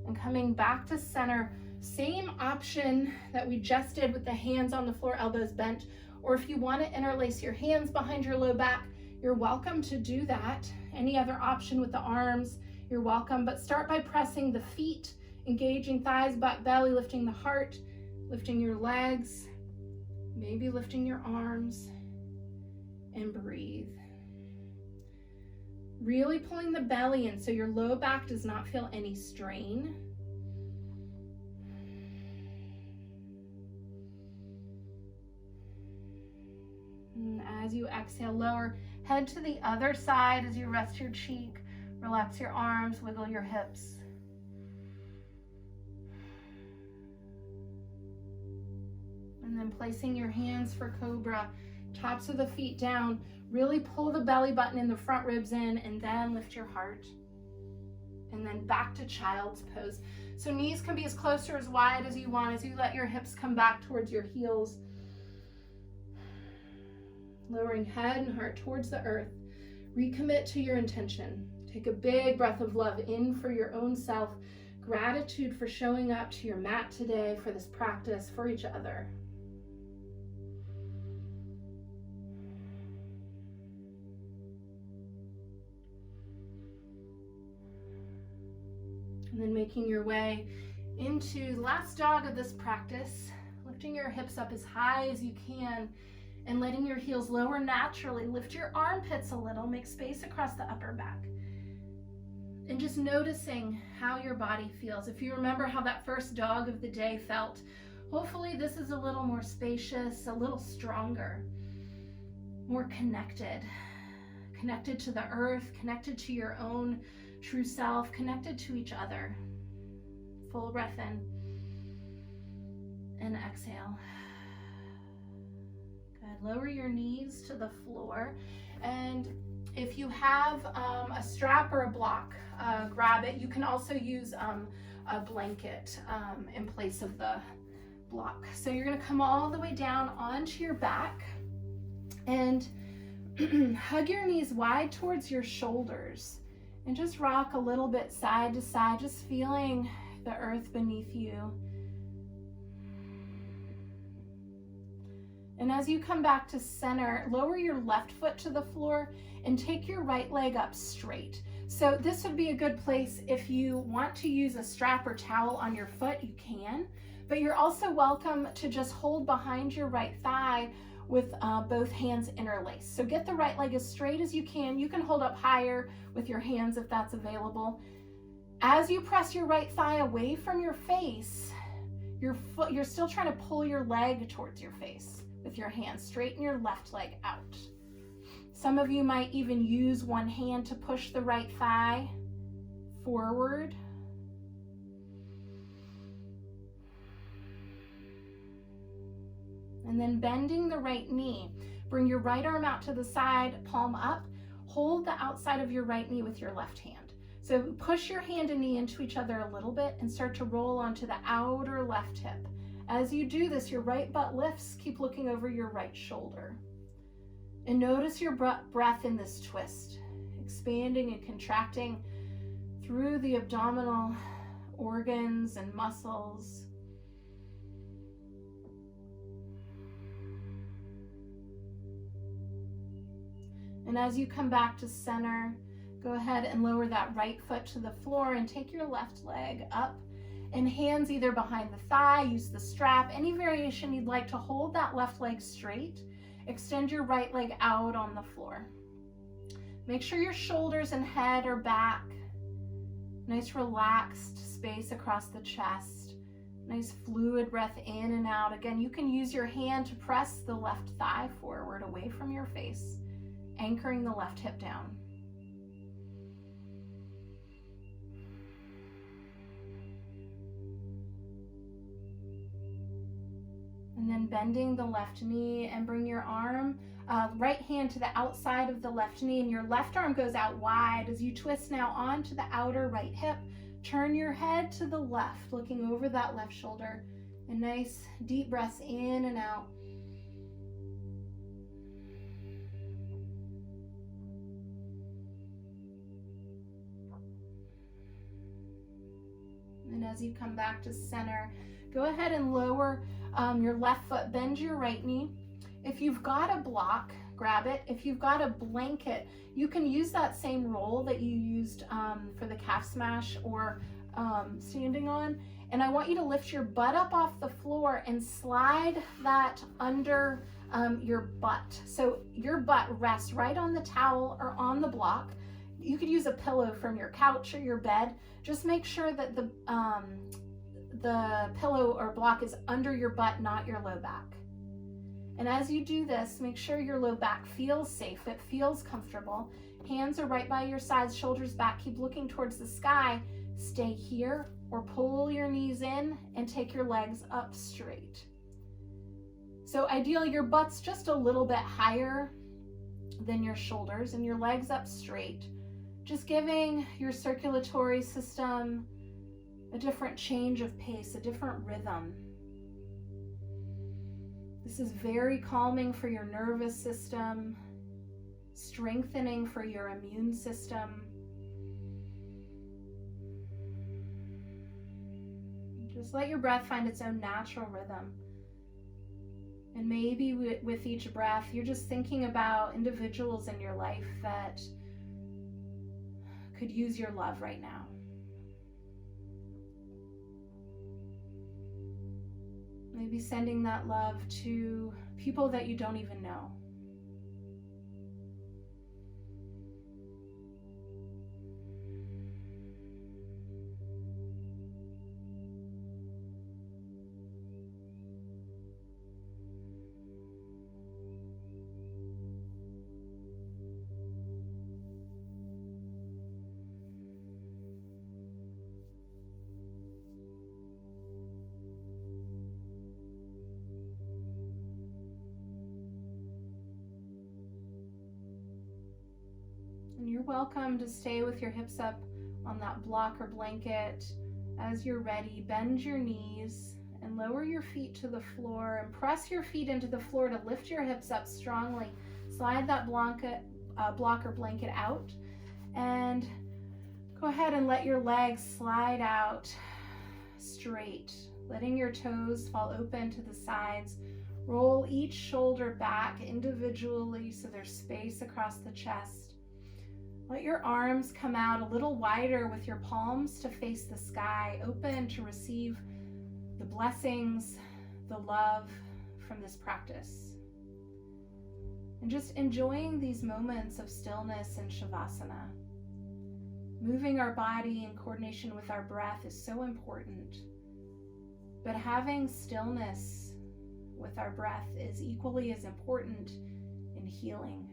And coming back to center, Same option that we just did with the hands on the floor, elbows bent, or if you want to interlace your hands behind your low back, you're welcome to do that. Any other option with the arms, you're welcome, but start by pressing the feet, engaging thighs, butt, belly, lifting the heart, lifting your legs, maybe lifting your arms, and breathe. Really pulling the belly in so your low back does not feel any strain. And as you exhale, lower, head to the other side as you rest your cheek, relax your arms, wiggle your hips. And then placing your hands for cobra, tops of the feet down, really pull the belly button and the front ribs in, and then lift your heart. And then back to child's pose. So knees can be as close or as wide as you want as you let your hips come back towards your heels. Lowering head and heart towards the earth. Recommit to your intention. Take a big breath of love in for your own self. Gratitude for showing up to your mat today, for this practice, for each other. And then making your way into the last dog of this practice, lifting your hips up as high as you can and letting your heels lower naturally. Lift your armpits a little, make space across the upper back. And just noticing how your body feels. If you remember how that first dog of the day felt, hopefully this is a little more spacious, a little stronger, more connected. Connected to the earth, connected to your own true self, connected to each other. Full breath in and exhale. Good. Lower your knees to the floor, and if you have a strap or a block, grab it. You can also use a blanket in place of the block. So you're going to come all the way down onto your back and hug your knees wide towards your shoulders. And just rock a little bit side to side, just feeling the earth beneath you. And as you come back to center, lower your left foot to the floor and take your right leg up straight. So this would be a good place if you want to use a strap or towel on your foot, you can. But you're also welcome to just hold behind your right thigh with both hands interlaced. So get the right leg as straight as you can. You can hold up higher with your hands if that's available. As you press your right thigh away from your face, you're still trying to pull your leg towards your face with your hands. Straighten your left leg out. Some of you might even use one hand to push the right thigh forward. And then bending the right knee. Bring your right arm out to the side, palm up. Hold the outside of your right knee with your left hand. So push your hand and knee into each other a little bit and start to roll onto the outer left hip. As you do this, your right butt lifts. Keep looking over your right shoulder. And notice your breath in this twist, expanding and contracting through the abdominal organs and muscles. And as you come back to center, go ahead and lower that right foot to the floor and take your left leg up, and hands either behind the thigh, use the strap, any variation you'd like to hold that left leg straight. Extend your right leg out on the floor. Make sure your shoulders and head are back. Nice relaxed space across the chest. Nice fluid breath in and out. Again, you can use your hand to press the left thigh forward away from your face, anchoring the left hip down. And then bending the left knee and bring your arm, right hand to the outside of the left knee, and your left arm goes out wide as you twist now onto the outer right hip. Turn your head to the left, looking over that left shoulder, and nice deep breaths in and out. And as you come back to center, Go ahead and lower your left foot, bend your right knee. If you've got a block, grab it. If you've got a blanket, you can use that same roll that you used for the calf smash or standing on. And I want you to lift your butt up off the floor and slide that under your butt. So your butt rests right on the towel or on the block. You could use a pillow from your couch or your bed. Just make sure that the pillow or block is under your butt, not your low back. And as you do this, make sure your low back feels safe, it feels comfortable. Hands are right by your sides, shoulders back, keep looking towards the sky. Stay here or pull your knees in and take your legs up straight. So ideally, your butt's just a little bit higher than your shoulders and your legs up straight. Just giving your circulatory system a different change of pace, a different rhythm. This is very calming for your nervous system, strengthening for your immune system. Just let your breath find its own natural rhythm. And maybe with each breath, you're just thinking about individuals in your life that could use your love right now. Maybe sending that love to people that you don't even know. And you're welcome to stay with your hips up on that block or blanket. As you're ready, bend your knees and lower your feet to the floor and press your feet into the floor to lift your hips up strongly. Slide that block or blanket out and go ahead and let your legs slide out straight, letting your toes fall open to the sides. Roll each shoulder back individually so there's space across the chest. Let your arms come out a little wider with your palms to face the sky, open to receive the blessings, the love from this practice. And just enjoying these moments of stillness and Shavasana. Moving our body in coordination with our breath is so important, but having stillness with our breath is equally as important in healing.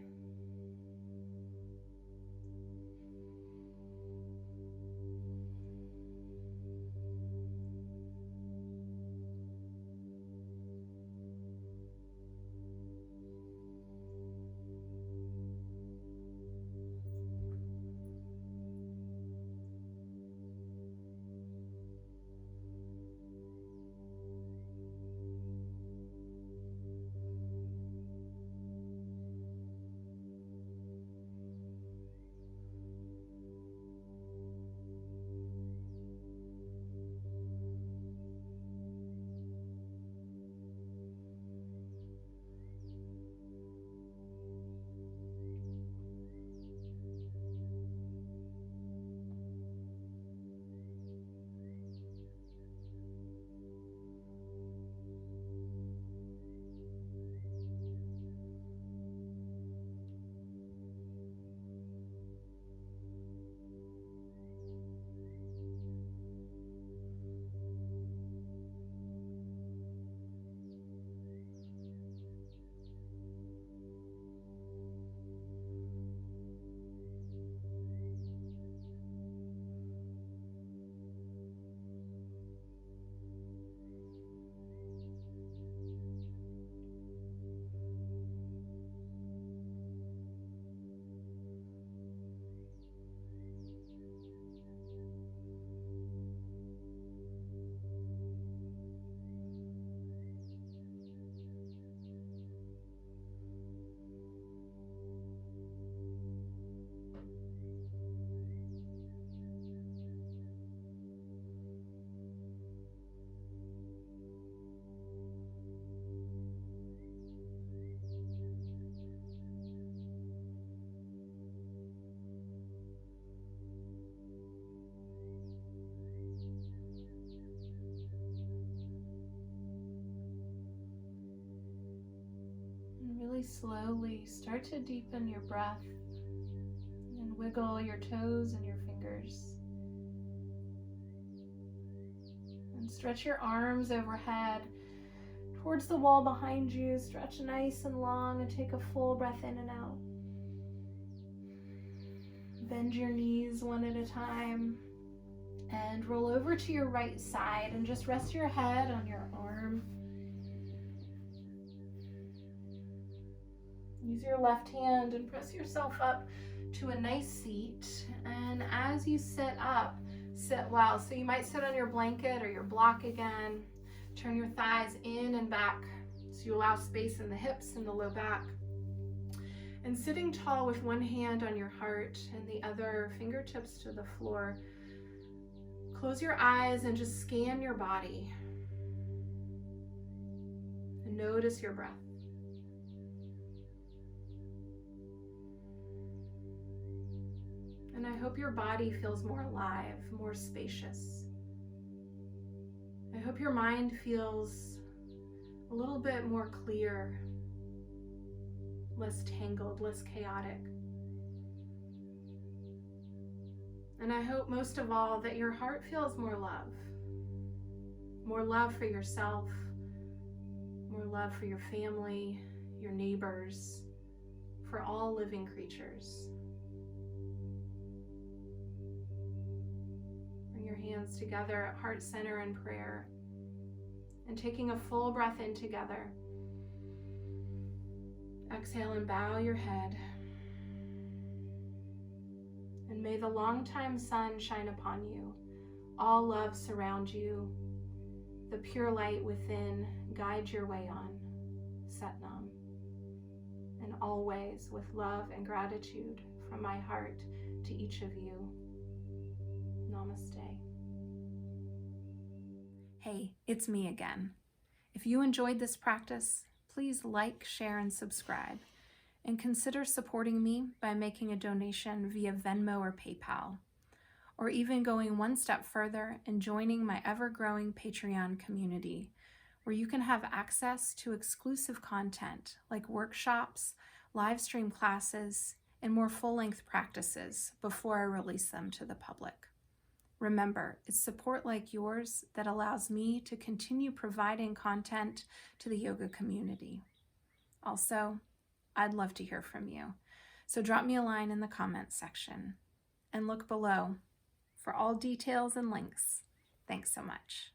slowly start to deepen your breath and wiggle your toes and your fingers. And stretch your arms overhead towards the wall behind you. Stretch nice and long and take a full breath in and out. Bend your knees one at a time and roll over to your right side and just rest your head on your arm. Use your left hand and press yourself up to a nice seat. And as you sit up, sit well. So you might sit on your blanket or your block again. Turn your thighs in and back so you allow space in the hips and the low back. And sitting tall with one hand on your heart and the other fingertips to the floor, close your eyes and just scan your body. And notice your breath. And I hope your body feels more alive, more spacious. I hope your mind feels a little bit more clear, less tangled, less chaotic. And I hope most of all that your heart feels more love for yourself, more love for your family, your neighbors, for all living creatures. Bring your hands together at heart center in prayer and taking a full breath in together. Exhale and bow your head. And may the longtime sun shine upon you. All love surround you. The pure light within guide your way on. Satnam. And always with love and gratitude from my heart to each of you. Namaste. Hey, it's me again. If you enjoyed this practice, please like, share, and subscribe. And consider supporting me by making a donation via Venmo or PayPal, or even going one step further and joining my ever-growing Patreon community, where you can have access to exclusive content like workshops, live stream classes, and more full-length practices before I release them to the public. Remember, it's support like yours that allows me to continue providing content to the yoga community. Also, I'd love to hear from you, so drop me a line in the comments section and look below for all details and links. Thanks so much.